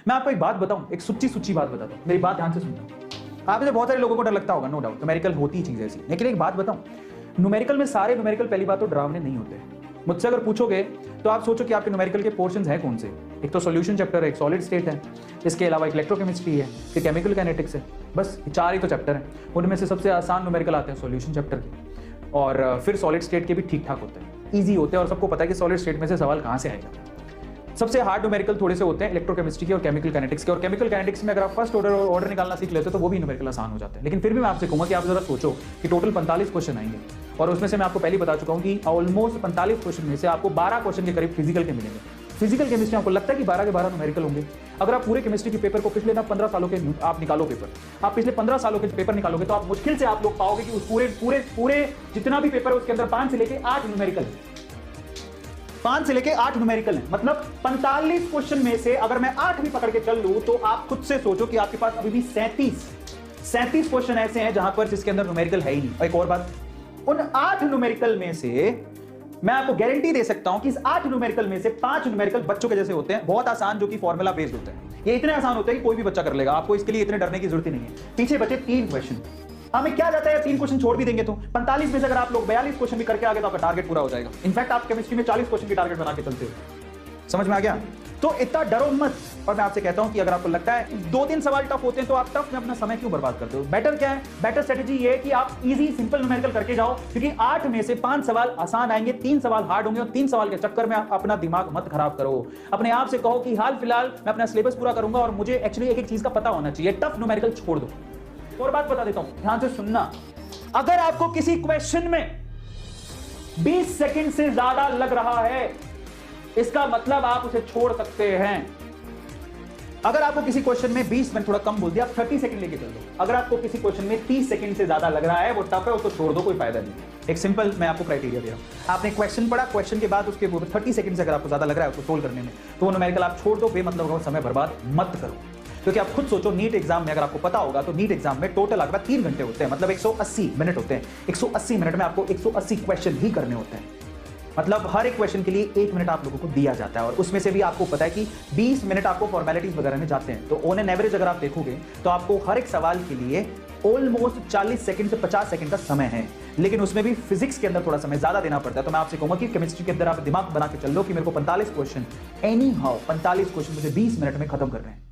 मैं आपको एक बात बताऊं, एक सुच्ची बात बताता हूं, मेरी बात ध्यान से सुनना। आप में से बहुत सारे लोगों को डर लगता होगा, नो डाउट, न्यूमेरिकल होती ही चीज ऐसी, लेकिन एक बात बताऊं, न्यूमेरिकल में सारे न्यूमेरिकल पहली बात तो डरावने नहीं होते। मुझसे अगर पूछोगे तो आप सोचो कि आपके न्यूमेरिकल के पोर्शंस हैं कौन से। एक तो सॉल्यूशन चैप्टर है, एक सॉलिड स्टेट है, इसके अलावा एक इलेक्ट्रोकेमिस्ट्री है, एक केमिकल काइनेटिक्स है, बस 4 ही तो चैप्टर हैं। उनमें से सबसे आसान न्यूमेरिकल आते हैं सॉल्यूशन चैप्टर के, और फिर सॉलिड स्टेट के भी ठीक ठाक होते हैं, ईजी होते हैं, और सबको पता है कि सॉलिड स्टेट में से सवाल कहाँ से आएगा। सबसे हार्ड न्यूमेरिकल थोड़े से होते हैं इलेक्ट्रोकेमिस्ट्री के और केमिकल काइनेटिक्स के, और केमिकल काइनेटिक्स में अगर आप फर्स्ट ऑर्डर निकालना सीख लेते हो तो वो भी न्यूमेरिकल आसान हो जाते हैं। लेकिन फिर भी मैं आपसे कहूंगा कि आप जरा सोचो कि टोटल 45 क्वेश्चन आएंगे, और उसमें से मैं आपको पहले बता चुका हूं कि ऑलमोस्ट 45 क्वेश्चन में से आपको 12 क्वेश्चन के करीब फिजिकल के मिलेंगे। फिजिकल केमिस्ट्री आपको लगता है कि 12 के 12 न्यूमेरिकल होंगे? अगर आप पूरे केमिस्ट्री के पेपर को पिछले 15 सालों के आप निकालो पेपर, आप पिछले 15 सालों के पेपर निकालोगे तो आप मुश्किल से आप लोग पाओगे कि उस पूरे जितना भी पेपर है उसके अंदर 5 से लेके 8 न्यूमेरिकल है। 5 से लेके 8 न्यूमेरिकल है, मतलब 45 क्वेश्चन में से अगर मैं 8 भी पकड़ के चल लूं तो आप खुद से सोचो कि आपके पास अभी भी 37 क्वेश्चन ऐसे हैं जहां पर जिसके अंदर न्यूमेरिकल है ही नहीं। और एक और बात, उन 8 न्यूमेरिकल में से मैं आपको गारंटी दे सकता हूं कि इस 8 न्यूमेरिकल में से 5 न्यूमेरिकल बच्चों के जैसे होते हैं, बहुत आसान, जो कि फॉर्मूला बेस्ड होते हैं। ये इतने आसान होते हैं कि कोई भी बच्चा कर लेगा, आपको इसके लिए इतने डरने की जरूरत ही नहीं है। पीछे बचे 3 क्वेश्चन, हमें क्या जाता है 3 क्वेश्चन छोड़ भी देंगे तो 45 में से अगर आप लोग 42 क्वेश्चन भी करके आगे तो आपका टारगेट पूरा हो जाएगा। इनफैक्ट आप केमिस्ट्री में 40 क्वेश्चन की टारगेट बना के चलते हो। समझ में आ गया? तो इतना डरो मत। और मैं आपसे कहता हूं कि अगर आपको लगता है 2-3 सवाल टफ होते हैं तो आप टफ में अपना समय क्यों बर्बाद करते हो? बेटर क्या है? बेटर स्ट्रेटजी ये है कि आप इजी सिंपल न्यूमेरिकल करके जाओ, क्योंकि 8 में से 5 सवाल आसान आएंगे, 3 सवाल हार्ड होंगे, और 3 सवाल के चक्कर में आप अपना दिमाग मत खराब करो। अपने आप से कहो कि हाल फिलहाल मैं अपना सिलेबस पूरा करूंगा और मुझे एक्चुअली एक चीज का पता होना चाहिए, टफ न्यूमेरिकल छोड़ दो। और बात बता देता हूं, ध्यान से सुनना, अगर आपको किसी क्वेश्चन में 20 सेकंड से ज्यादा लग रहा है, इसका मतलब आप उसे छोड़ सकते हैं। अगर आपको किसी क्वेश्चन में 20 मिनट थोड़ा कम बोल दिया, आप 30 सेकंड लेके चल दो। अगर आपको किसी क्वेश्चन में 30 सेकंड से ज्यादा लग रहा है, वो टफ है, उसको छोड़ दो, कोई फायदा नहीं। एक सिंपल मैं आपको क्राइटेरिया दे रहा हूं, आपने क्वेश्चन पढ़ा, क्वेश्चन के बाद उसके 30 सेकंड से अगर आपको ज्यादा लग रहा है उसको सोल्व करने में, तो वो न्यूमेरिकल आप छोड़ दो, बेमतलब का समय बर्बाद मत करो। क्योंकि आप खुद सोचो, नीट एग्जाम में अगर आपको पता होगा तो नीट एग्जाम में टोटल आपका 3 घंटे होते हैं, मतलब 180 मिनट होते हैं। 180 मिनट में आपको 180 क्वेश्चन ही करने होते हैं, मतलब हर एक क्वेश्चन के लिए 1 मिनट आप लोगों को दिया जाता है, और उसमें से भी आपको पता है कि 20 मिनट आपको फॉर्मेलिटीज वगैरह में जाते हैं। तो ऑन एन एवरेज अगर आप देखोगे तो आपको हर एक सवाल के लिए ऑलमोस्ट 40 सेकंड से 50 सेकंड का समय है, लेकिन उसमें भी फिजिक्स के अंदर थोड़ा समय ज्यादा देना पड़ता है। तो मैं आपसे कहूंगा कि केमिस्ट्री के अंदर आप दिमाग बना के चल लो कि मेरे को 45 क्वेश्चन एनी हाउ 45 क्वेश्चन मुझे 20 मिनट में खत्म करने हैं।